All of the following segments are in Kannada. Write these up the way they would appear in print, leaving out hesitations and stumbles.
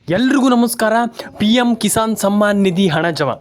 ಎಲ್ರಿಗೂ ನಮಸ್ಕಾರ. PM ಕಿಸಾನ್ ಸಮ್ಮಾನ್ ನಿಧಿ ಹಣ ಜಮಾ,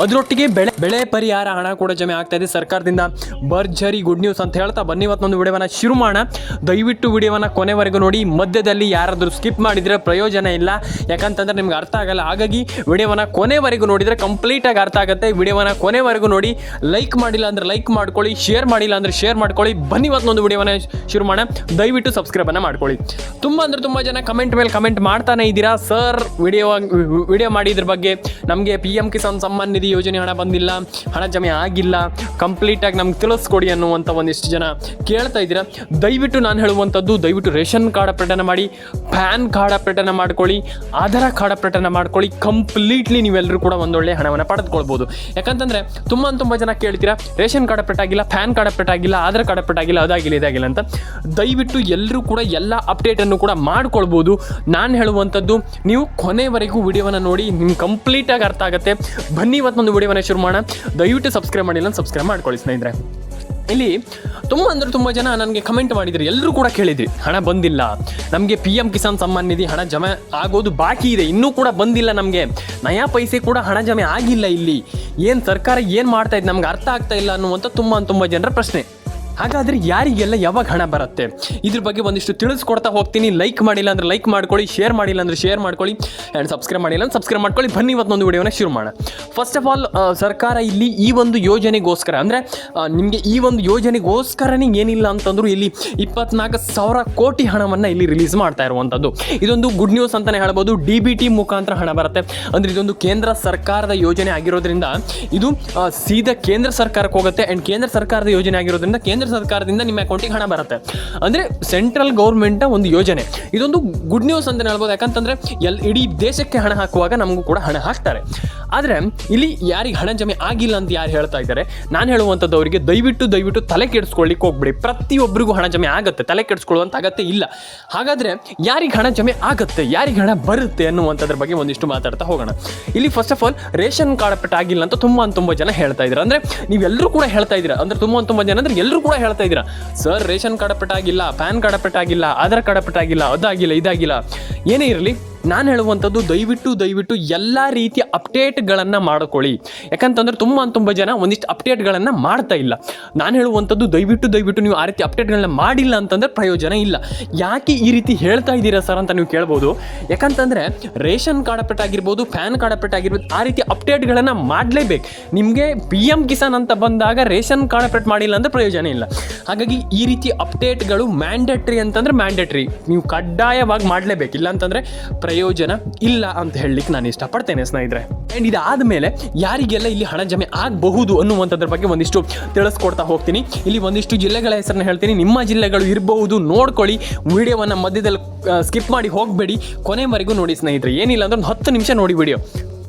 ಅದರೊಟ್ಟಿಗೆ ಬೆಳೆ ಪರಿಹಾರ ಹಣ ಕೂಡ ಜಮೆ ಆಗ್ತಾ ಇದೆ ಸರ್ಕಾರದಿಂದ. ಭರ್ಜರಿ ಗುಡ್ ನ್ಯೂಸ್ ಅಂತ ಹೇಳ್ತಾ ಬನ್ನಿ ಇವತ್ತೊಂದು ವಿಡಿಯೋವನ್ನು ಶುರು ಮಾಡೋಣ. ದಯವಿಟ್ಟು ವಿಡಿಯೋವನ್ನು ಕೊನೆವರೆಗೂ ನೋಡಿ. ಮಧ್ಯದಲ್ಲಿ ಯಾರಾದರೂ ಸ್ಕಿಪ್ ಮಾಡಿದರೆ ಪ್ರಯೋಜನ ಇಲ್ಲ, ಯಾಕಂತಂದರೆ ನಿಮ್ಗೆ ಅರ್ಥ ಆಗಲ್ಲ. ಹಾಗಾಗಿ ವಿಡಿಯೋವನ್ನು ಕೊನೆವರೆಗೂ ನೋಡಿದರೆ ಕಂಪ್ಲೀಟಾಗಿ ಅರ್ಥ ಆಗುತ್ತೆ. ವಿಡಿಯೋವನ್ನು ಕೊನೆವರೆಗೂ ನೋಡಿ. ಲೈಕ್ ಮಾಡಿಲ್ಲ ಅಂದರೆ ಲೈಕ್ ಮಾಡ್ಕೊಳ್ಳಿ, ಶೇರ್ ಮಾಡಿಲ್ಲ ಅಂದರೆ ಶೇರ್ ಮಾಡ್ಕೊಳ್ಳಿ. ಬನ್ನಿ ಇವತ್ತೊಂದು ವಿಡಿಯೋವನ್ನು ಶುರು ಮಾಡೋಣ. ದಯವಿಟ್ಟು ಸಬ್ಸ್ಕ್ರೈಬನ್ನು ಮಾಡ್ಕೊಳ್ಳಿ. ತುಂಬ ಜನ ಕಮೆಂಟ್ ಮೇಲೆ ಕಮೆಂಟ್ ಮಾಡ್ತಾನೆ ಇದ್ದೀರಾ. ಸರ್ ವಿಡಿಯೋ ಮಾಡಿದ್ರ ಬಗ್ಗೆ ನಮಗೆ PM ಕಿಸಾನ್ ಸಮ್ಮಾನ್ ನಿಧಿ ಯೋಜನೆ ಹಣ ಬಂದಿಲ್ಲ, ಹಣ ಜಮೆ ಆಗಿಲ್ಲ, ಕಂಪ್ಲೀಟಾಗಿ ನಮ್ಗೆ ತಿಳಿಸ್ಕೊಡಿ ಅನ್ನುವಂಥ ಒಂದಿಷ್ಟು ಜನ ಕೇಳ್ತಾ ಇದ್ದೀರಾ. ದಯವಿಟ್ಟು ನಾನು ಹೇಳುವಂಥದ್ದು, ದಯವಿಟ್ಟು ರೇಷನ್ ಕಾರ್ಡ್ ಅಪ್ಡೇಟನ್ನು ಮಾಡಿ, ಪ್ಯಾನ್ ಕಾರ್ಡ್ ಅಪ್ಡೇಟನ್ನು ಮಾಡ್ಕೊಳ್ಳಿ, ಆಧಾರ್ ಕಾರ್ಡ್ ಅಪ್ಡೇಟನ್ನು ಮಾಡ್ಕೊಳ್ಳಿ. ಕಂಪ್ಲೀಟ್ಲಿ ನೀವೆಲ್ಲರೂ ಕೂಡ ಒಂದೊಳ್ಳೆ ಹಣವನ್ನು ಪಡೆದುಕೊಳ್ಬೋದು. ಯಾಕಂತಂದರೆ ತುಂಬ ಜನ ಕೇಳ್ತೀರಾ, ರೇಷನ್ ಕಾರ್ಡ್ ಅಪ್ಡೇಟ್ ಆಗಿಲ್ಲ, ಪ್ಯಾನ್ ಕಾರ್ಡ್ ಅಪ್ಡೇಟ್ ಆಗಿಲ್ಲ, ಆಧಾರ್ ಕಾರ್ಡ್ ಅಪ್ಡೇಟ್ ಆಗಿಲ್ಲ, ಅದಾಗಿಲ್ಲ ಇದಾಗಿಲ್ಲ ಅಂತ. ದಯವಿಟ್ಟು ಎಲ್ಲರೂ ಕೂಡ ಎಲ್ಲ ಅಪ್ಡೇಟನ್ನು ಕೂಡ ಮಾಡ್ಕೊಳ್ಬೋದು. ನಾನು ಹೇಳುವಂಥದ್ದು, ನೀವು ಕೊನೆವರೆಗೂ ವಿಡಿಯೋವನ್ನು ನೋಡಿ, ನಿಮ್ಗೆ ಕಂಪ್ಲೀಟಾಗಿ ಅರ್ಥ ಆಗುತ್ತೆ. ಬನ್ನಿ ಇವತ್ತೊಂದು ವಿಡಿಯೋವನ್ನು ಶುರು ಮಾಡೋಣ. ದಯವಿಟ್ಟು ಸಬ್ಸ್ಕ್ರೈಬ್ ಮಾಡಿಲ್ಲ ಅಂತ ಸಬ್ಸ್ಕ್ರೈಬ್ ಮಾಡ್ಕೊಳ್ಳಿ ಸ್ನೇಹಿತರೆ. ಇಲ್ಲಿ ತುಂಬ ಜನ ನನಗೆ ಕಮೆಂಟ್ ಮಾಡಿದ್ರು, ಎಲ್ಲರೂ ಕೂಡ ಕೇಳಿದ್ರಿ ಹಣ ಬಂದಿಲ್ಲ ನಮಗೆ, PM ಕಿಸಾನ್ ಸಮ್ಮಾನ್ ನಿಧಿ ಹಣ ಜಮೆ ಆಗೋದು ಬಾಕಿ ಇದೆ, ಇನ್ನೂ ಕೂಡ ಬಂದಿಲ್ಲ, ನಮಗೆ ನಯಾ ಪೈಸೆ ಕೂಡ ಹಣ ಜಮೆ ಆಗಿಲ್ಲ, ಇಲ್ಲಿ ಏನು ಸರ್ಕಾರ ಏನು ಮಾಡ್ತಾ ಇದೆ ನಮ್ಗೆ ಅರ್ಥ ಆಗ್ತಾ ಇಲ್ಲ ಅನ್ನುವಂಥ ತುಂಬ ಜನರ ಪ್ರಶ್ನೆ. ಹಾಗಾದರೆ ಯಾರಿಗೆಲ್ಲ ಯಾವಾಗ ಹಣ ಬರುತ್ತೆ ಇದ್ರ ಬಗ್ಗೆ ಒಂದಿಷ್ಟು ತಿಳಿಸ್ಕೊಡ್ತಾ ಹೋಗ್ತೀನಿ. ಲೈಕ್ ಮಾಡಿಲ್ಲ ಅಂದರೆ ಲೈಕ್ ಮಾಡ್ಕೊಳ್ಳಿ, ಶೇರ್ ಮಾಡಿಲ್ಲ ಅಂದರೆ ಶೇರ್ ಮಾಡ್ಕೊಳ್ಳಿ, ಆ್ಯಂಡ್ ಸಬ್ಸ್ಕ್ರೈಬ್ ಮಾಡಿಲ್ಲ ಅಂದರೆ ಸಬ್ಸ್ಕ್ರೈಬ್ ಮಾಡ್ಕೊಳ್ಳಿ. ಬನ್ನಿ ಇವತ್ತೊಂದು ವಿಡಿಯೋನ ಶುರು ಮಾಡೋಣ. ಫಸ್ಟ್ ಆಫ್ ಆಲ್, ಸರ್ಕಾರ ಇಲ್ಲಿ ಈ ಒಂದು ಯೋಜನೆಗೋಸ್ಕರ ಅಂದರೆ ನಿಮಗೆ ಈ ಒಂದು ಯೋಜನೆಗೋಸ್ಕರನೇ ಏನಿಲ್ಲ ಅಂತಂದರೂ ಇಲ್ಲಿ 24,000 ಕೋಟಿ ಹಣವನ್ನು ಇಲ್ಲಿ ರಿಲೀಸ್ ಮಾಡ್ತಾ ಇರುವಂಥದ್ದು. ಇದೊಂದು ಗುಡ್ ನ್ಯೂಸ್ ಅಂತಲೇ ಹೇಳ್ಬೋದು. DBT ಮುಖಾಂತರ ಹಣ ಬರುತ್ತೆ. ಅಂದರೆ ಇದೊಂದು ಕೇಂದ್ರ ಸರ್ಕಾರದ ಯೋಜನೆ ಆಗಿರೋದ್ರಿಂದ ಇದು ಸೀದಾ ಕೇಂದ್ರ ಸರ್ಕಾರಕ್ಕೆ ಹೋಗುತ್ತೆ. ಆ್ಯಂಡ್ ಕೇಂದ್ರ ಸರ್ಕಾರದ ಯೋಜನೆ ಆಗಿರೋದ್ರಿಂದ ಕೇಂದ್ರ ಸರ್ಕಾರದಿಂದ ನಿಮ್ಮ ಅಕೌಂಟಿಗೆ ಹಣ ಬರುತ್ತೆ. ಅಂದರೆ ಸೆಂಟ್ರಲ್ ಗೌರ್ಮೆಂಟ್ ಒಂದು ಯೋಜನೆ. ಇದೊಂದು ಗುಡ್ ನ್ಯೂಸ್ ಅಂತ ಹೇಳ್ಬೋದು. ಯಾಕಂತಂದರೆ ಇಡೀ ದೇಶಕ್ಕೆ ಹಣ ಹಾಕುವಾಗ ನಮಗೂ ಕೂಡ ಹಣ ಹಾಕ್ತಾರೆ. ಆದರೆ ಇಲ್ಲಿ ಯಾರಿಗೆ ಹಣ ಜಮೆ ಆಗಿಲ್ಲ ಅಂತ ಯಾರು ಹೇಳ್ತಾ ಇದ್ದಾರೆ, ನಾನು ಹೇಳುವಂಥದ್ದು ಅವರಿಗೆ ದಯವಿಟ್ಟು ತಲೆ ಕೆಡಿಸ್ಕೊಳ್ಳಿಕ್ಕೆ ಹೋಗ್ಬಿಡಿ. ಪ್ರತಿಯೊಬ್ಬರಿಗೂ ಹಣ ಜಮೆ ಆಗುತ್ತೆ, ತಲೆ ಕೆಡಿಸ್ಕೊಳ್ಳುವಂಥ ಅಗತ್ಯ ಇಲ್ಲ. ಹಾಗಾದರೆ ಯಾರಿಗೆ ಹಣ ಜಮೆ ಆಗುತ್ತೆ, ಯಾರಿಗೆ ಹಣ ಬರುತ್ತೆ ಅನ್ನುವಂಥದ್ರ ಬಗ್ಗೆ ಒಂದಿಷ್ಟು ಮಾತಾಡ್ತಾ ಹೋಗೋಣ. ಇಲ್ಲಿ first of all ration card update ಆಗಿಲ್ಲ ಅಂತ ತುಂಬ ಜನ ಹೇಳ್ತಾ ಇದ್ದಾರೆ. ಅಂದರೆ ನೀವೆಲ್ಲರೂ ಕೂಡ ಹೇಳ್ತಾ ಇದ್ದೀರಾ, ಅಂದರೆ ತುಂಬ ಜನ ಅಂದರೆ ಎಲ್ಲರೂ ಕೂಡ ಹೇಳ್ತಾ ಇದ್ದೀರಾ, ಸರ್ ರೇಷನ್ ಕಾರ್ಡ್ ಅಪ್ಡೇಟ್ ಆಗಿಲ್ಲ, ಪ್ಯಾನ್ ಕಾರ್ಡ್ ಅಪ್ಡೇಟ್ ಆಗಿಲ್ಲ, ಆಧಾರ್ ಕಾರ್ಡ್ ಅಪ್ಡೇಟ್ ಆಗಿಲ್ಲ, ಅದಾಗಿಲ್ಲ ಇದಾಗಿಲ್ಲ. ಏನೇ ಇರಲಿ, ನಾನು ಹೇಳುವಂಥದ್ದು ದಯವಿಟ್ಟು ಎಲ್ಲ ರೀತಿಯ ಅಪ್ಡೇಟ್ಗಳನ್ನು ಮಾಡ್ಕೊಳ್ಳಿ. ಯಾಕಂತಂದ್ರೆ ತುಂಬ ಜನ ಒಂದಿಷ್ಟು ಅಪ್ಡೇಟ್ಗಳನ್ನು ಮಾಡ್ತಾ ಇಲ್ಲ. ನಾನು ಹೇಳುವಂಥದ್ದು ದಯವಿಟ್ಟು ನೀವು ಆ ರೀತಿ ಅಪ್ಡೇಟ್ಗಳನ್ನ ಮಾಡಿಲ್ಲ ಅಂತಂದರೆ ಪ್ರಯೋಜನ ಇಲ್ಲ. ಯಾಕೆ ಈ ರೀತಿ ಹೇಳ್ತಾ ಇದ್ದೀರಾ ಸರ್ ಅಂತ ನೀವು ಕೇಳ್ಬೋದು. ಯಾಕಂತಂದರೆ ರೇಷನ್ ಕಾರ್ಡ್ ಅಪ್ಡೇಟ್ ಆಗಿರ್ಬೋದು, ಪ್ಯಾನ್ ಕಾರ್ಡ್ ಅಪ್ಡೇಟ್ ಆಗಿರ್ಬೋದು, ಆ ರೀತಿ ಅಪ್ಡೇಟ್ಗಳನ್ನು ಮಾಡಲೇಬೇಕು. ನಿಮಗೆ PM ಕಿಸಾನ್ ಅಂತ ಬಂದಾಗ ರೇಷನ್ ಕಾರ್ಡ್ ಅಪ್ಡೇಟ್ ಮಾಡಿಲ್ಲ ಅಂದರೆ ಪ್ರಯೋಜನ ಇಲ್ಲ. ಹಾಗಾಗಿ ಈ ರೀತಿ ಅಪ್ಡೇಟ್ಗಳು ಮ್ಯಾಂಡೇಟ್ರಿ ಅಂತಂದರೆ ಮ್ಯಾಂಡೇಟ್ರಿ, ನೀವು ಕಡ್ಡಾಯವಾಗಿ ಮಾಡಲೇಬೇಕು, ಇಲ್ಲ ಅಂತಂದರೆ ಪ್ರಯೋಜನ ಇಲ್ಲ ಅಂತ ಹೇಳಲಿಕ್ಕೆ ನಾನು ಇಷ್ಟಪಡ್ತೇನೆ ಸ್ನೇಹಿತರೆ. ಆ್ಯಂಡ್ ಇದಾದ ಮೇಲೆ ಯಾರಿಗೆಲ್ಲ ಇಲ್ಲಿ ಹಣ ಜಮೆ ಆಗಬಹುದು ಅನ್ನುವಂಥದ್ರ ಬಗ್ಗೆ ಒಂದಿಷ್ಟು ತಿಳಿಸ್ಕೊಡ್ತಾ ಹೋಗ್ತೀನಿ. ಇಲ್ಲಿ ಒಂದಿಷ್ಟು ಜಿಲ್ಲೆಗಳ ಹೆಸರನ್ನ ಹೇಳ್ತೀನಿ, ನಿಮ್ಮ ಜಿಲ್ಲೆಗಳು ಇರಬಹುದು, ನೋಡ್ಕೊಳ್ಳಿ. ವಿಡಿಯೋವನ್ನು ಮಧ್ಯದಲ್ಲಿ ಸ್ಕಿಪ್ ಮಾಡಿ ಹೋಗಬೇಡಿ, ಕೊನೆವರೆಗೂ ನೋಡಿ ಸ್ನೇಹಿತರೆ. ಏನಿಲ್ಲ ಅಂದ್ರೆ ಒಂದು 10 ನಿಮಿಷ ನೋಡಿ ವಿಡಿಯೋ.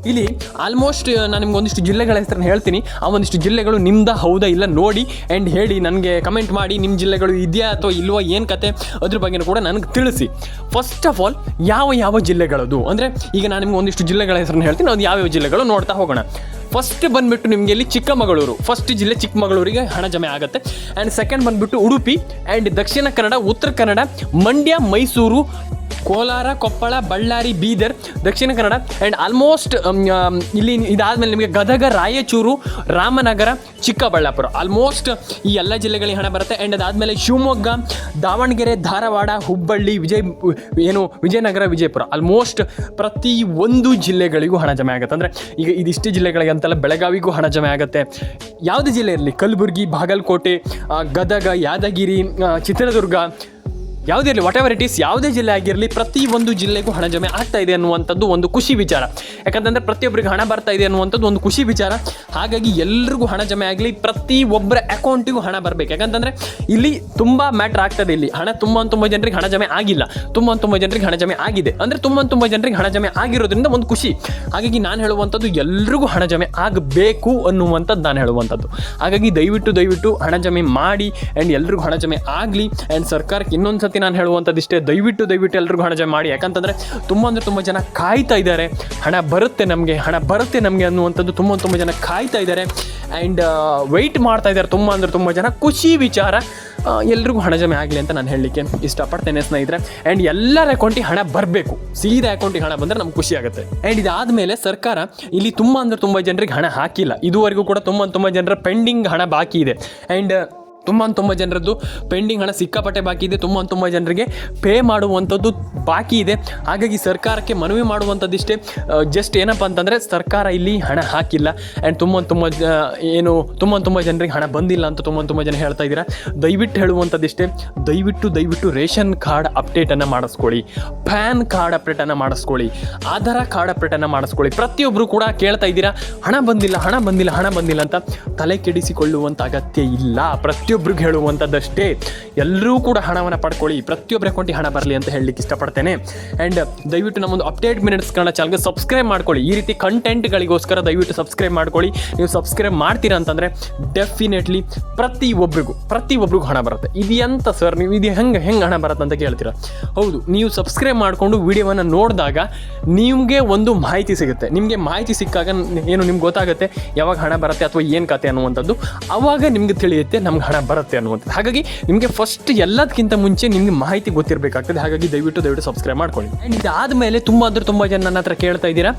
ಇಲ್ಲಿ ಆಲ್ಮೋಸ್ಟ್ ನಾನು ನಿಮ್ಗೆ ಒಂದಿಷ್ಟು ಜಿಲ್ಲೆಗಳ ಹೆಸರನ್ನು ಹೇಳ್ತೀನಿ. ಆ ಒಂದಿಷ್ಟು ಜಿಲ್ಲೆಗಳು ನಿಮ್ದು ಹೌದಾ ಇಲ್ಲ ನೋಡಿ ಆ್ಯಂಡ್ ಹೇಳಿ, ನನಗೆ ಕಮೆಂಟ್ ಮಾಡಿ. ನಿಮ್ಮ ಜಿಲ್ಲೆಗಳು ಇದೆಯಾ ಅಥವಾ ಇಲ್ವೋ, ಏನು ಕತೆ, ಅದ್ರ ಬಗ್ಗೆ ಕೂಡ ನನಗೆ ತಿಳಿಸಿ. ಫಸ್ಟ್ ಆಫ್ ಆಲ್, ಯಾವ ಜಿಲ್ಲೆಗಳದು ಅಂದರೆ ಈಗ ನಾನು ನಿಮ್ಗೆ ಒಂದಿಷ್ಟು ಜಿಲ್ಲೆಗಳ ಹೆಸರನ್ನು ಹೇಳ್ತೀನಿ, ಅದು ಯಾವ್ಯಾವ ಜಿಲ್ಲೆಗಳು ನೋಡ್ತಾ ಹೋಗೋಣ. ಫಸ್ಟ್ ಬಂದುಬಿಟ್ಟು ನಿಮಗೆ ಇಲ್ಲಿ ಚಿಕ್ಕಮಗಳೂರು, ಫಸ್ಟ್ ಜಿಲ್ಲೆ ಚಿಕ್ಕಮಗಳೂರಿಗೆ ಹಣ ಜಮೆ ಆಗುತ್ತೆ. ಆ್ಯಂಡ್ ಸೆಕೆಂಡ್ ಬಂದುಬಿಟ್ಟು Udupi, and Dakshina Kannada, Uttara Kannada, Mandya, Mysuru, Kolar, Koppal, Ballari, Bidar, Dakshina Kannada. And almost ಇಲ್ಲಿ ಇದಾದಮೇಲೆ ನಿಮಗೆ ಗದಗ, ರಾಯಚೂರು, ರಾಮನಗರ, ಚಿಕ್ಕಬಳ್ಳಾಪುರ, ಆಲ್ಮೋಸ್ಟ್ ಈ ಎಲ್ಲ ಜಿಲ್ಲೆಗಳಿಗೆ ಹಣ ಬರುತ್ತೆ. ಆ್ಯಂಡ್ ಅದಾದಮೇಲೆ ಶಿವಮೊಗ್ಗ, ದಾವಣಗೆರೆ, ಧಾರವಾಡ, ಹುಬ್ಬಳ್ಳಿ, ವಿಜಯನಗರ, ವಿಜಯಪುರ, ಆಲ್ಮೋಸ್ಟ್ ಪ್ರತಿ ಒಂದು ಜಿಲ್ಲೆಗಳಿಗೂ ಹಣ ಜಮೆ ಆಗುತ್ತೆ. ಅಂದರೆ ಈಗ ಇದಿಷ್ಟು ಜಿಲ್ಲೆಗಳಿಗೆ ಅಂತಲ್ಲ, ಬೆಳಗಾವಿಗೂ ಹಣ ಜಮೆ ಆಗುತ್ತೆ. ಯಾವುದೇ ಜಿಲ್ಲೆ ಇರಲಿ, ಕಲಬುರಗಿ, ಬಾಗಲಕೋಟೆ, ಗದಗ, ಯಾದಗಿರಿ, ಚಿತ್ರದುರ್ಗ, ಯಾವುದೇ ಇರಲಿ, ವಾಟ್ ಎವರ್ ಇಟ್ ಈಸ್, ಯಾವುದೇ ಜಿಲ್ಲೆ ಆಗಿರಲಿ, ಪ್ರತಿ ಒಂದು ಜಿಲ್ಲೆಗೂ ಹಣ ಜಮೆ ಆಗ್ತಾ ಇದೆ ಅನ್ನುವಂಥದ್ದು ಒಂದು ಖುಷಿ ವಿಚಾರ. ಯಾಕಂತಂದರೆ ಪ್ರತಿಯೊಬ್ಬರಿಗೆ ಹಣ ಬರ್ತಾ ಇದೆ ಅನ್ನುವಂಥದ್ದು ಒಂದು ಖುಷಿ ವಿಚಾರ. ಹಾಗಾಗಿ ಎಲ್ರಿಗೂ ಹಣ ಜಮೆ ಆಗಲಿ, ಪ್ರತಿಯೊಬ್ಬರ ಅಕೌಂಟಿಗೂ ಹಣ ಬರಬೇಕು. ಯಾಕಂತಂದರೆ ಇಲ್ಲಿ ತುಂಬ ಮ್ಯಾಟ್ರ್ ಆಗ್ತದೆ. ಇಲ್ಲಿ ಹಣ ತುಂಬ ಜನರಿಗೆ ಹಣ ಜಮೆ ಆಗಿಲ್ಲ, ತುಂಬ ಜನರಿಗೆ ಹಣ ಜಮೆ ಆಗಿದೆ. ಅಂದರೆ ತುಂಬ ಜನರಿಗೆ ಹಣ ಜಮೆ ಆಗಿರೋದ್ರಿಂದ ಒಂದು ಖುಷಿ. ಹಾಗಾಗಿ ನಾನು ಹೇಳುವಂಥದ್ದು ಎಲ್ರಿಗೂ ಹಣ ಜಮೆ ಆಗಬೇಕು ಅನ್ನುವಂಥದ್ದು ನಾನು ಹೇಳುವಂಥದ್ದು. ಹಾಗಾಗಿ ದಯವಿಟ್ಟು ಹಣ ಜಮೆ ಮಾಡಿ, ಆ್ಯಂಡ್ ಎಲ್ರಿಗೂ ಹಣ ಜಮೆ ಆಗಲಿ. ಆ್ಯಂಡ್ ಸರ್ಕಾರಕ್ಕೆ ಇನ್ನೊಂದು ಸತಿ ನಾನು ಹೇಳುವಂಥದ್ದು ಇಷ್ಟೇ, ದಯವಿಟ್ಟು ಎಲ್ರಿಗೂ ಹಣ ಜಮೆ ಮಾಡಿ. ಯಾಕಂತಂದರೆ ತುಂಬ ಜನ ಕಾಯ್ತಾ ಇದ್ದಾರೆ, ಹಣ ಬರುತ್ತೆ ನಮಗೆ ಅನ್ನುವಂಥದ್ದು ತುಂಬ ಜನ ಕಾಯ್ತಾ ಇದ್ದಾರೆ. ಆ್ಯಂಡ್ ವೆಯ್ಟ್ ಮಾಡ್ತಾ ಇದ್ದಾರೆ ತುಂಬ ಜನ. ಖುಷಿ ವಿಚಾರ, ಎಲ್ರಿಗೂ ಹಣ ಜಮೆ ಆಗಲಿ ಅಂತ ನಾನು ಹೇಳಲಿಕ್ಕೆ ಇಷ್ಟಪಡ್ತೇನೆ ಸ್ನೇಹಿತರೆ. ಆ್ಯಂಡ್ ಎಲ್ಲರ ಅಕೌಂಟಿಗೆ ಹಣ ಬರಬೇಕು, ಸೀದಾ ಅಕೌಂಟಿಗೆ ಹಣ ಬಂದರೆ ನಮ್ಗೆ ಖುಷಿ ಆಗುತ್ತೆ. ಆ್ಯಂಡ್ ಇದಾದಮೇಲೆ ಸರ್ಕಾರ ಇಲ್ಲಿ ತುಂಬ ಜನರಿಗೆ ಹಣ ಹಾಕಿಲ್ಲ. ಇದುವರೆಗೂ ಕೂಡ ತುಂಬ ಜನರ ಪೆಂಡಿಂಗ್ ಹಣ ಬಾಕಿ ಇದೆ. ಆ್ಯಂಡ್ ತುಂಬ ಜನರದ್ದು ಪೆಂಡಿಂಗ್ ಹಣ ಸಿಕ್ಕಾಪಟ್ಟೆ ಬಾಕಿ ಇದೆ. ತುಂಬ ಜನರಿಗೆ ಪೇ ಮಾಡುವಂಥದ್ದು ಬಾಕಿ ಇದೆ. ಹಾಗಾಗಿ ಸರ್ಕಾರಕ್ಕೆ ಮನವಿ ಮಾಡುವಂಥದ್ದಿಷ್ಟೇ, ಜಸ್ಟ್ ಏನಪ್ಪ ಅಂತಂದರೆ ಸರ್ಕಾರ ಇಲ್ಲಿ ಹಣ ಹಾಕಿಲ್ಲ. ಆ್ಯಂಡ್ ತುಂಬ ಜನರಿಗೆ ಹಣ ಬಂದಿಲ್ಲ ಅಂತ ತುಂಬ ಜನ ಹೇಳ್ತಾ ಇದ್ದೀರಾ. ದಯವಿಟ್ಟು ಹೇಳುವಂಥದ್ದಿಷ್ಟೇ, ದಯವಿಟ್ಟು ರೇಷನ್ ಕಾರ್ಡ್ ಅಪ್ಡೇಟನ್ನು ಮಾಡಿಸ್ಕೊಳ್ಳಿ, ಪ್ಯಾನ್ ಕಾರ್ಡ್ ಅಪ್ಡೇಟನ್ನು ಮಾಡಿಸ್ಕೊಳ್ಳಿ, ಆಧಾರ್ ಕಾರ್ಡ್ ಅಪ್ಡೇಟನ್ನು ಮಾಡಿಸ್ಕೊಳ್ಳಿ. ಪ್ರತಿಯೊಬ್ಬರು ಕೂಡ ಕೇಳ್ತಾ ಇದ್ದೀರಾ ಹಣ ಬಂದಿಲ್ಲ ಅಂತ. ತಲೆ ಕೆಡಿಸಿಕೊಳ್ಳುವಂಥ ಅಗತ್ಯ ಇಲ್ಲ. ಪ್ರತಿಯೊಬ್ಬರಿಗೆ ಹೇಳುವಂಥದ್ದಷ್ಟೇ, ಎಲ್ಲರೂ ಕೂಡ ಹಣವನ್ನು ಪಡ್ಕೊಳ್ಳಿ, ಪ್ರತಿಯೊಬ್ಬರ ಅಕೌಂಟಿಗೆ ಹಣ ಬರಲಿ ಅಂತ ಹೇಳಲಿಕ್ಕೆ ಇಷ್ಟಪಡ್ತೇನೆ. ಆ್ಯಂಡ್ ದಯವಿಟ್ಟು ನಮ್ಮೊಂದು ಅಪ್ಡೇಟ್ ಮಿನಿಟ್ಸ್ ಕನ್ನಡ ಚಾನಲ್ಗೆ ಸಬ್ಸ್ಕ್ರೈಬ್ ಮಾಡ್ಕೊಳ್ಳಿ. ಈ ರೀತಿ ಕಂಟೆಂಟ್ಗಳಿಗೋಸ್ಕರ ದಯವಿಟ್ಟು ಸಬ್ಸ್ಕ್ರೈಬ್ ಮಾಡ್ಕೊಳ್ಳಿ. ನೀವು ಸಬ್ಸ್ಕ್ರೈಬ್ ಮಾಡ್ತೀರಾ ಅಂತಂದರೆ ಡೆಫಿನೆಟ್ಲಿ ಪ್ರತಿಯೊಬ್ಬರಿಗೂ ಹಣ ಬರುತ್ತೆ. ಇದು ಎಂತ ಸರ್, ನೀವು ಇದು ಹೆಂಗೆ ಹಣ ಬರುತ್ತೆ ಅಂತ ಕೇಳ್ತೀರಾ? ಹೌದು, ನೀವು ಸಬ್ಸ್ಕ್ರೈಬ್ ಮಾಡಿಕೊಂಡು ವಿಡಿಯೋವನ್ನು ನೋಡಿದಾಗ ನಿಮಗೆ ಒಂದು ಮಾಹಿತಿ ಸಿಗುತ್ತೆ. ನಿಮಗೆ ಮಾಹಿತಿ ಸಿಕ್ಕಾಗ ನಿಮ್ಗೆ ಗೊತ್ತಾಗುತ್ತೆ ಯಾವಾಗ ಹಣ ಬರುತ್ತೆ ಅಥವಾ ಏನು ಕತೆ ಅನ್ನುವಂಥದ್ದು. ಆವಾಗ ನಿಮ್ಗೆ ತಿಳಿಯುತ್ತೆ ನಮ್ಗೆ ಹಣ ಬರುತ್ತೆ ಅನ್ನುವಂಥದ್ದು. ಹಾಗಾಗಿ ನಿಮಗೆ ಫಸ್ಟ್ ಎಲ್ಲದಕ್ಕಿಂತ ಮುಂಚೆ ನಿಮಗೆ ಮಾಹಿತಿ ಗೊತ್ತಿರಬೇಕಾಗ್ತದೆ. ಹಾಗಾಗಿ ದಯವಿಟ್ಟು ಸಬ್ಸ್ಕ್ರೈಬ್ ಮಾಡ್ಕೊಳ್ಳಿ. ಆ್ಯಂಡ್ ಇದಾದಮೇಲೆ ತುಂಬ ಜನ ನನ್ನ ಹತ್ರ ಕೇಳ್ತಾ ಇದ್ದೀರಾ,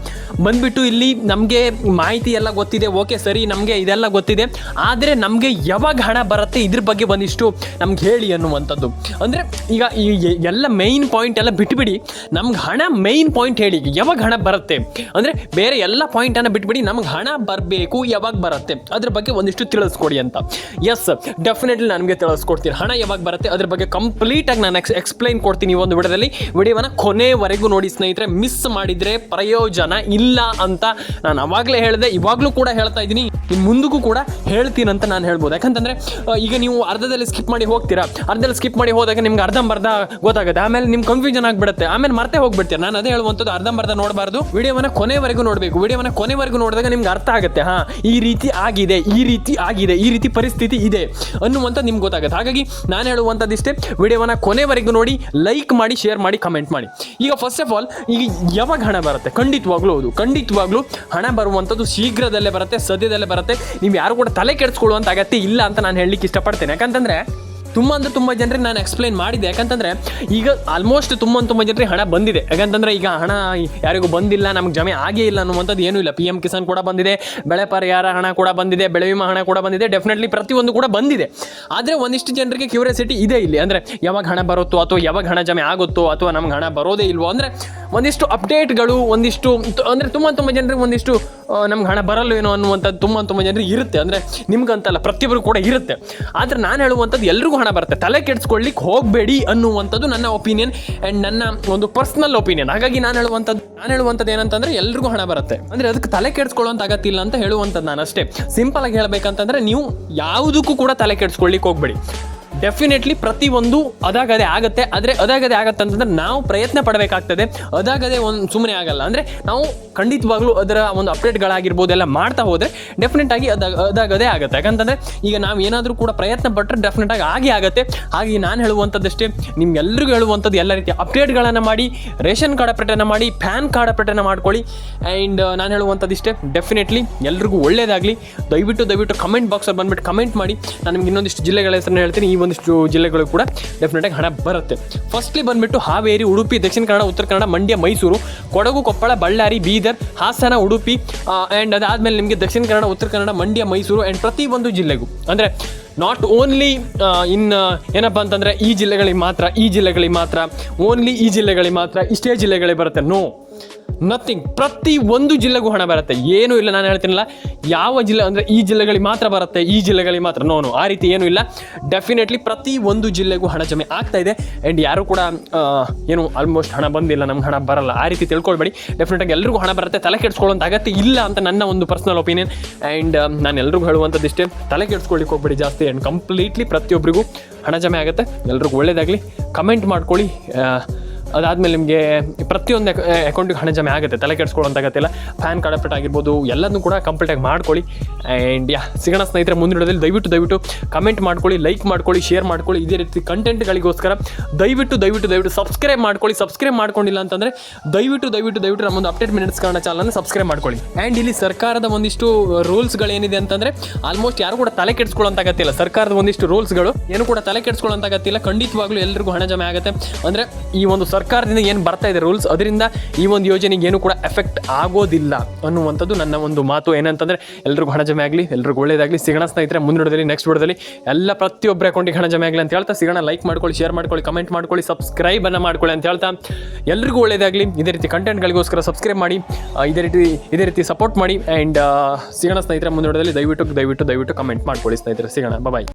ಬಂದುಬಿಟ್ಟು ಇಲ್ಲಿ ನಮಗೆ ಮಾಹಿತಿ ಎಲ್ಲ ಗೊತ್ತಿದೆ, ಓಕೆ ಸರಿ, ನಮಗೆ ಇದೆಲ್ಲ ಗೊತ್ತಿದೆ, ಆದರೆ ನಮಗೆ ಯಾವಾಗ ಹಣ ಬರುತ್ತೆ ಇದ್ರ ಬಗ್ಗೆ ಒಂದಿಷ್ಟು ನಮ್ಗೆ ಹೇಳಿ ಅನ್ನುವಂಥದ್ದು. ಅಂದರೆ ಈಗ ಈ ಎಲ್ಲ ಮೈನ್ ಪಾಯಿಂಟ್ ಎಲ್ಲ ಬಿಟ್ಬಿಡಿ, ನಮ್ಗೆ ಹಣ ಮೈನ್ ಪಾಯಿಂಟ್ ಹೇಳಿ, ಯಾವಾಗ ಹಣ ಬರುತ್ತೆ ಅಂದರೆ ಬೇರೆ ಎಲ್ಲ ಪಾಯಿಂಟನ್ನು ಬಿಟ್ಬಿಡಿ, ನಮ್ಗೆ ಹಣ ಬರಬೇಕು, ಯಾವಾಗ ಬರುತ್ತೆ ಅದ್ರ ಬಗ್ಗೆ ಒಂದಿಷ್ಟು ತಿಳಿಸ್ಕೊಡಿ ಅಂತ. ಎಸ್, ಡೆಫಿನೆಟ್ಲಿ ನನಗೆ ತಿಳಿಸ್ಕೊಡ್ತೀನಿ. ಹಣ ಯಾವಾಗ ಬರುತ್ತೆ ಅದ್ರ ಬಗ್ಗೆ ಕಂಪ್ಲೀಟಾಗಿ ನಾನು ಎಕ್ಸ್ಪ್ಲೈನ್ ಕೊಡ್ತೀನಿ ಈ ಒಂದು ವಿಡಿಯೋದಲ್ಲಿ. ವಿಡಿಯೋವನ್ನು ಕೊನೆವರೆಗೂ ನೋಡಿ ಸ್ನೇಹಿತರೆ, ಮಿಸ್ ಮಾಡಿದರೆ ಪ್ರಯೋಜನ ಇಲ್ಲ ಅಂತ ನಾನು ಅವಾಗಲೇ ಹೇಳಿದೆ, ಇವಾಗಲೂ ಕೂಡ ಹೇಳ್ತಾ ಇದ್ದೀನಿ, ಇನ್ನು ಮುಂದಕ್ಕೂ ಕೂಡ ಹೇಳ್ತೀನಿ ಅಂತ ನಾನು ಹೇಳ್ಬೋದು. ಯಾಕಂತಂದರೆ ಈಗ ನೀವು ಅರ್ಧದಲ್ಲಿ ಸ್ಕಿಪ್ ಮಾಡಿ ಹೋಗ್ತೀರಾ, ಅರ್ಧದಲ್ಲಿ ಸ್ಕಿಪ್ ಮಾಡಿ ಹೋದಾಗ ನಿಮ್ಗೆ ಅರ್ಧಂಬರ್ಧ ಗೊತ್ತಾಗುತ್ತೆ, ಆಮೇಲೆ ನಿಮ್ಗೆ ಕನ್ಫ್ಯೂಷನ್ ಆಗಿಬಿಡುತ್ತೆ, ಆಮೇಲೆ ಮರ್ತೇ ಹೋಗ್ಬಿಡ್ತೀರಾ. ನಾನು ಅದೇ ಹೇಳುವಂಥದ್ದು, ಅರ್ಧಂಬರ್ಧ ನೋಡಬಾರ್ದು, ವಿಡಿಯೋವನ್ನು ಕೊನೆವರೆಗೂ ನೋಡಬೇಕು. ವಿಡಿಯೋವನ್ನು ಕೊನೆವರೆಗೂ ನೋಡಿದಾಗ ನಿಮ್ಗೆ ಅರ್ಥ ಆಗುತ್ತೆ, ಹಾಂ ಈ ರೀತಿ ಆಗಿದೆ, ಈ ರೀತಿ ಪರಿಸ್ಥಿತಿ ಇದೆ ಅನ್ನುವಂಥದ್ದು ನಿಮ್ಗೆ ಗೊತ್ತಾಗುತ್ತೆ. ಹಾಗಾಗಿ ನಾನು ಹೇಳುವಂಥದ್ದಿಷ್ಟೇ, ವಿಡಿಯೋವನ್ನು ಕೊನೆವರೆಗೂ ನೋಡಿ, ಲೈಕ್ ಮಾಡಿ, ಶೇರ್ ಮಾಡಿ, ಕಮೆಂಟ್ ಮಾಡಿ. ಈಗ ಫಸ್ಟ್ ಆಫ್ ಆಲ್, ಈಗ ಯಾವಾಗ ಹಣ ಬರುತ್ತೆ? ಖಂಡಿತವಾಗ್ಲೂ ಹಣ ಬರುವಂಥದ್ದು ಶೀಘ್ರದಲ್ಲೇ ಬರುತ್ತೆ, ಸದ್ಯದಲ್ಲೇ ಬರುತ್ತೆ. ನೀವು ಯಾರು ಕೂಡ ತಲೆ ಕೆಡಿಸ್ಕೊಳ್ಳುವಂಥ ಅಗತ್ಯ ಇಲ್ಲ ಅಂತ ನಾನು ಹೇಳಲಿಕ್ಕೆ ಇಷ್ಟಪಡ್ತೇನೆ. ಯಾಕಂತಂದರೆ ತುಂಬ ಜನರಿಗೆ ನಾನು ಎಕ್ಸ್ಪ್ಲೈನ್ ಮಾಡಿದೆ. ಯಾಕಂತಂದರೆ ಈಗ ಆಲ್ಮೋಸ್ಟ್ ತುಂಬ ಜನರಿಗೆ ಹಣ ಬಂದಿದೆ. ಯಾಕಂತಂದರೆ ಈಗ ಹಣ ಯಾರಿಗೂ ಬಂದಿಲ್ಲ, ನಮ್ಗೆ ಜಮೆ ಆಗೇ ಇಲ್ಲ ಅನ್ನುವಂಥದ್ದು ಏನೂ ಇಲ್ಲ. PM ಕಿಸಾನ್ ಕೂಡ ಬಂದಿದೆ, ಬೆಳೆ ಪರಿಹಾರ ಹಣ ಕೂಡ ಬಂದಿದೆ, ಬೆಳೆ ವಿಮಾ ಹಣ ಕೂಡ ಬಂದಿದೆ, ಡೆಫಿನೆಟ್ಲಿ ಪ್ರತಿಯೊಂದು ಕೂಡ ಬಂದಿದೆ. ಆದರೆ ಒಂದಿಷ್ಟು ಜನರಿಗೆ ಕ್ಯೂರಿಯಾಸಿಟಿ ಇದೆ ಇಲ್ಲಿ, ಅಂದರೆ ಯಾವಾಗ ಹಣ ಬರುತ್ತೋ ಅಥವಾ ಯಾವಾಗ ಹಣ ಜಮೆ ಆಗುತ್ತೋ ಅಥವಾ ನಮ್ಗೆ ಹಣ ಬರೋದೇ ಇಲ್ವೋ, ಅಂದರೆ ಒಂದಿಷ್ಟು ಅಪ್ಡೇಟ್ಗಳು, ಒಂದಿಷ್ಟು ಅಂದರೆ ತುಂಬ ಜನರಿಗೆ ಒಂದಿಷ್ಟು ನಮ್ಗೆ ಹಣ ಬರಲ್ಲ ಏನೋ ಅನ್ನುವಂಥದ್ದು ತುಂಬ ಜನರಿಗೆ ಇರುತ್ತೆ. ಅಂದರೆ ನಿಮ್ಗಂತಲ್ಲ, ಪ್ರತಿಯೊಬ್ಬರು ಕೂಡ ಇರುತ್ತೆ. ಆದರೆ ನಾನು ಹೇಳುವಂಥದ್ದು ಎಲ್ರಿಗೂ ಹಣ ಬರುತ್ತೆ, ತಲೆ ಕೆಡಿಸ್ಕೊಳ್ಳಿಕ್ಕೆ ಹೋಗಬೇಡಿ ಅನ್ನುವಂಥದ್ದು ನನ್ನ ಒಪಿನಿಯನ್ ಆ್ಯಂಡ್ ನನ್ನ ಒಂದು ಪರ್ಸ್ನಲ್ ಒಪಿನಿಯನ್. ಹಾಗಾಗಿ ನಾನು ಹೇಳುವಂಥದ್ದು ಏನಂತಂದರೆ ಎಲ್ರಿಗೂ ಹಣ ಬರುತ್ತೆ, ಅಂದರೆ ಅದಕ್ಕೆ ತಲೆ ಕೆಡಿಸ್ಕೊಳ್ಳೋಂಥ ಅಗತ್ಯ ಇಲ್ಲ ಅಂತ ಹೇಳುವಂಥದ್ದು ನಾನು ಅಷ್ಟೇ. ಸಿಂಪಲ್ ಆಗಿ ಹೇಳಬೇಕಂತಂದರೆ ನೀವು ಯಾವುದಕ್ಕೂ ಕೂಡ ತಲೆ ಕೆಡಿಸ್ಕೊಳ್ಳಿಕ್ಕೆ ಹೋಗಬೇಡಿ. ಡೆಫಿನೆಟ್ಲಿ ಪ್ರತಿಯೊಂದು ಅದಾಗದೇ ಆಗುತ್ತೆ. ಆದರೆ ಅದಾಗದೇ ಆಗುತ್ತೆ ಅಂತಂದರೆ ನಾವು ಪ್ರಯತ್ನ ಪಡಬೇಕಾಗ್ತದೆ. ಅದಾಗದೇ ಸುಮ್ಮನೆ ಆಗಲ್ಲ. ಅಂದರೆ ನಾವು ಖಂಡಿತವಾಗ್ಲೂ ಅದರ ಒಂದು ಅಪ್ಡೇಟ್ಗಳಾಗಿರ್ಬೋದು ಎಲ್ಲ ಮಾಡ್ತಾ ಹೋದರೆ ಡೆಫಿನೆಟಾಗಿ ಅದಾಗದೇ ಆಗುತ್ತೆ. ಯಾಕಂತಂದರೆ ಈಗ ನಾವು ಏನಾದರೂ ಕೂಡ ಪ್ರಯತ್ನ ಪಟ್ಟರೆ ಡೆಫಿನೆಟಾಗಿ ಆಗುತ್ತೆ. ಹಾಗೆ ನಾನು ಹೇಳುವಂಥದ್ದಷ್ಟೇ, ನಿಮ್ಗೆಲ್ರಿಗೂ ಹೇಳುವಂಥದ್ದು ಎಲ್ಲ ರೀತಿಯ ಅಪ್ಡೇಟ್ಗಳನ್ನು ಮಾಡಿ, ರೇಷನ್ ಕಾರ್ಡ್ ಅಪ್ಡೇಟನ್ನು ಮಾಡಿ, ಪ್ಯಾನ್ ಕಾರ್ಡ್ ಅಪ್ಡೇಟನ್ನು ಮಾಡ್ಕೊಳ್ಳಿ. ಆ್ಯಂಡ್ ನಾನು ಹೇಳುವಂಥದ್ದಿಷ್ಟೇ, ಡೆಫಿನೆಟ್ಲಿ ಎಲ್ರಿಗೂ ಒಳ್ಳೆಯದಾಗಲಿ. ದಯವಿಟ್ಟು ಕಮೆಂಟ್ ಬಾಕ್ಸಲ್ಲಿ ಬಂದುಬಿಟ್ಟು ಕಮೆಂಟ್ ಮಾಡಿ. ನಾನು ನಿಮ್ಗೆ ಇನ್ನೊಂದಿಷ್ಟು ಜಿಲ್ಲೆಗಳ ಹೆಸರನ್ನು ಹೇಳ್ತೀನಿ. ಈ ಒಂದಿಷ್ಟು ಜಿಲ್ಲೆಗಳು ಕೂಡ ಡೆಫಿನೆಟಾಗಿ ಹಣ ಬರುತ್ತೆ. ಫಸ್ಟ್ಲಿ ಬಂದುಬಿಟ್ಟು ಹಾವೇರಿ, ಉಡುಪಿ, ದಕ್ಷಿಣ ಕನ್ನಡ, ಉತ್ತರ ಕನ್ನಡ, ಮಂಡ್ಯ, ಮೈಸೂರು, ಕೊಡಗು, ಕೊಪ್ಪಳ, ಬಳ್ಳಾರಿ, ಬೀದರ್, ಹಾಸನ, ಉಡುಪಿ ಆ್ಯಂಡ್ ಅದಾದಮೇಲೆ ನಿಮಗೆ ದಕ್ಷಿಣ ಕನ್ನಡ, ಉತ್ತರ ಕನ್ನಡ, ಮಂಡ್ಯ, ಮೈಸೂರು ಆ್ಯಂಡ್ ಪ್ರತಿಯೊಂದು ಜಿಲ್ಲೆಗೂ, ಅಂದರೆ ನಾಟ್ ಓನ್ಲಿ ಏನಪ್ಪ ಅಂತಂದರೆ ಈ ಜಿಲ್ಲೆಗಳಿಗೆ ಮಾತ್ರ ಓನ್ಲಿ ಈ ಜಿಲ್ಲೆಗಳಿಗೆ ಮಾತ್ರ ಇಷ್ಟೇ ಜಿಲ್ಲೆಗಳಿಗೆ ಬರುತ್ತೆ. No, nothing. ಪ್ರತಿ ಒಂದು ಜಿಲ್ಲೆಗೂ ಹಣ ಬರುತ್ತೆ, ಏನೂ ಇಲ್ಲ. ನಾನು ಹೇಳ್ತೀನಲ್ಲ, ಯಾವ ಜಿಲ್ಲೆ ಅಂದರೆ ಈ ಜಿಲ್ಲೆಗಳಿಗೆ ಮಾತ್ರ ಬರುತ್ತೆ, ಈ ಜಿಲ್ಲೆಗಳಿಗೆ ಮಾತ್ರ, ನೋ, ಆ ರೀತಿ ಏನೂ ಇಲ್ಲ. ಡೆಫಿನೆಟ್ಲಿ ಪ್ರತಿ ಒಂದು ಜಿಲ್ಲೆಗೂ ಹಣ ಜಮೆ ಆಗ್ತಾ ಇದೆ. ಆ್ಯಂಡ್ ಯಾರು ಕೂಡ ಏನು ಆಲ್ಮೋಸ್ಟ್ ಹಣ ಬಂದಿಲ್ಲ, ನಮ್ಗೆ ಹಣ ಬರಲ್ಲ ಆ ರೀತಿ ತಿಳ್ಕೊಳ್ಬೇಡಿ. ಡೆಫಿನೆಟಾಗಿ ಎಲ್ರಿಗೂ ಹಣ ಬರುತ್ತೆ, ತಲೆ ಕೆಡಿಸ್ಕೊಳ್ಳೋಂಥ ಅಗತ್ಯ ಇಲ್ಲ ಅಂತ ನನ್ನ ಒಂದು ಪರ್ಸ್ನಲ್ ಒಪಿನಿಯನ್. ಆ್ಯಂಡ್ ನಾನು ಎಲ್ರಿಗೂ ಹೇಳುವಂಥದ್ದಿಷ್ಟೇ, ತಲೆ ಕೆಡಿಸ್ಕೊಳ್ಳಿಕ್ಕೆ ಹೋಗ್ಬೇಡಿ ಜಾಸ್ತಿ. ಆ್ಯಂಡ್ ಕಂಪ್ಲೀಟ್ಲಿ ಪ್ರತಿಯೊಬ್ಬರಿಗೂ ಹಣ ಜಮೆ ಆಗುತ್ತೆ. ಎಲ್ರಿಗೂ ಒಳ್ಳೆಯದಾಗಲಿ. ಕಮೆಂಟ್ ಮಾಡ್ಕೊಳ್ಳಿ, ಅದಾದಮೇಲೆ ನಿಮಗೆ ಪ್ರತಿಯೊಂದು ಅಕೌಂಟಿಗೆ ಹಣ ಜಮೆ ಆಗುತ್ತೆ, ತಲೆ ಕೆಡಿಸ್ಕೊಳ್ಳೋಂತಾಗತ್ತಿಲ್ಲ. ಪ್ಯಾನ್ ಕಾರ್ಡ್ ಅಪ್ಡೇಟ್ ಆಗಿರ್ಬೋದು ಎಲ್ಲದನ್ನೂ ಕೂಡ ಕಂಪ್ಲೀಟಾಗಿ ಮಾಡ್ಕೊಳ್ಳಿ. ಆ್ಯಂಡ್ ಸಿಗೋಣ ಸ್ನೇಹಿತರೆ ಮುಂದಿನ ವಿಡಿಯೋದಲ್ಲಿ. ದಯವಿಟ್ಟು ಕಮೆಂಟ್ ಮಾಡ್ಕೊಳ್ಳಿ, ಲೈಕ್ ಮಾಡ್ಕೊಳ್ಳಿ, ಶೇರ್ ಮಾಡ್ಕೊಳ್ಳಿ. ಇದೇ ರೀತಿ ಕಂಟೆಂಟ್ಗಳಿಗೋಸ್ಕರ ದಯವಿಟ್ಟು ಸಬ್ಸ್ಕ್ರೈಬ್ ಮಾಡ್ಕೊಳ್ಳಿ. ಸಬ್ಸ್ಕ್ರೈಬ್ ಮಾಡ್ಕೊಂಡಿಲ್ಲ ಅಂತಂದರೆ ದಯವಿಟ್ಟು ನಮ್ಮೊಂದು ಅಪ್ಡೇಟ್ ಮಿನಿಟ್ಸ್ ಕನ್ನಡ ಚಾನಲ್ನ ಸಬ್ಸ್ಕ್ರೈಬ್ ಮಾಡ್ಕೊಳ್ಳಿ. ಆ್ಯಂಡ್ ಇಲ್ಲಿ ಸರ್ಕಾರದ ಒಂದಿಷ್ಟು ರೂಲ್ಸ್ಗಳೇನಿದೆ ಅಂತಂದರೆ ಆಲ್ಮೋಸ್ಟ್ ಯಾರು ಕೂಡ ತಲೆ ಕೆಡಿಸ್ಕೊಳ್ಳೋಂತಾಗತ್ತಿಲ್ಲ. ಸರ್ಕಾರದ ಒಂದಿಷ್ಟು ರೂಲ್ಸ್ಗಳು ಏನು ಕೂಡ ತಲೆ ಕೆಡಿಸ್ಕೊಳ್ಳೋಂತಾಗತ್ತಿಲ್ಲ. ಖಂಡಿತವಾಗ್ಲೂ ಎಲ್ರಿಗೂ ಹಣ ಜಮೆ ಆಗುತ್ತೆ. ಅಂದರೆ ಈ ಒಂದು ಸರ್ಕಾರದಿಂದ ಏನು ಬರ್ತಾ ಇದೆ ರೂಲ್ಸ್, ಅದರಿಂದ ಈ ಒಂದು ಯೋಜನೆಗೆ ಏನು ಕೂಡ ಎಫೆಕ್ಟ್ ಆಗೋದಿಲ್ಲ ಅನ್ನುವಂಥದ್ದು ನನ್ನ ಒಂದು ಮಾತು. ಏನಂತಂದರೆ ಎಲ್ರಿಗೂ ಹಣ ಜಮೆ ಆಗಲಿ, ಎಲ್ರಿಗೂ ಒಳ್ಳೇದಾಗಲಿ. ಸಿಗೋಣ ಸ್ನೇಹಿತರೆ ಮುಂದಿನ ವಿಡಿಯೋದಲ್ಲಿ, ನೆಕ್ಸ್ಟ್ ವಿಡಿಯೋದಲ್ಲಿ. ಎಲ್ಲ ಪ್ರತಿಯೊಬ್ಬರ ಅಕೌಂಟಿಗೆ ಹಣ ಜಮೆ ಆಗಲಿ ಅಂತ ಹೇಳ್ತಾ ಸಿಗೋಣ. ಲೈಕ್ ಮಾಡ್ಕೊಳ್ಳಿ, ಶೇರ್ ಮಾಡ್ಕೊಳ್ಳಿ, ಕಮೆಂಟ್ ಮಾಡ್ಕೊಳ್ಳಿ, ಸಬ್ಸ್ಕ್ರೈಬನ್ನು ಮಾಡ್ಕೊಳ್ಳಿ ಅಂತ ಹೇಳ್ತಾ ಎಲ್ರಿಗೂ ಒಳ್ಳೇದಾಗಲಿ. ಇದೇ ರೀತಿ ಕಂಟೆಂಟ್ಗಳಿಗೋಸ್ಕರ ಸಬ್ಸ್ಕ್ರೈಬ್ ಮಾಡಿ, ಇದೇ ರೀತಿ ಸಪೋರ್ಟ್ ಮಾಡಿ. ಆ್ಯಂಡ್ ಸಿಗೋಣ ಸ್ನೇಹಿತರೆ ಮುಂದಿನ ವಿಡಿಯೋದಲ್ಲಿ. ದಯವಿಟ್ಟು ಕಮೆಂಟ್ ಮಾಡ್ಕೊಳ್ಳಿ ಸ್ನೇಹಿತರೆ. ಸಿಗೋಣ, ಬಾಯ್.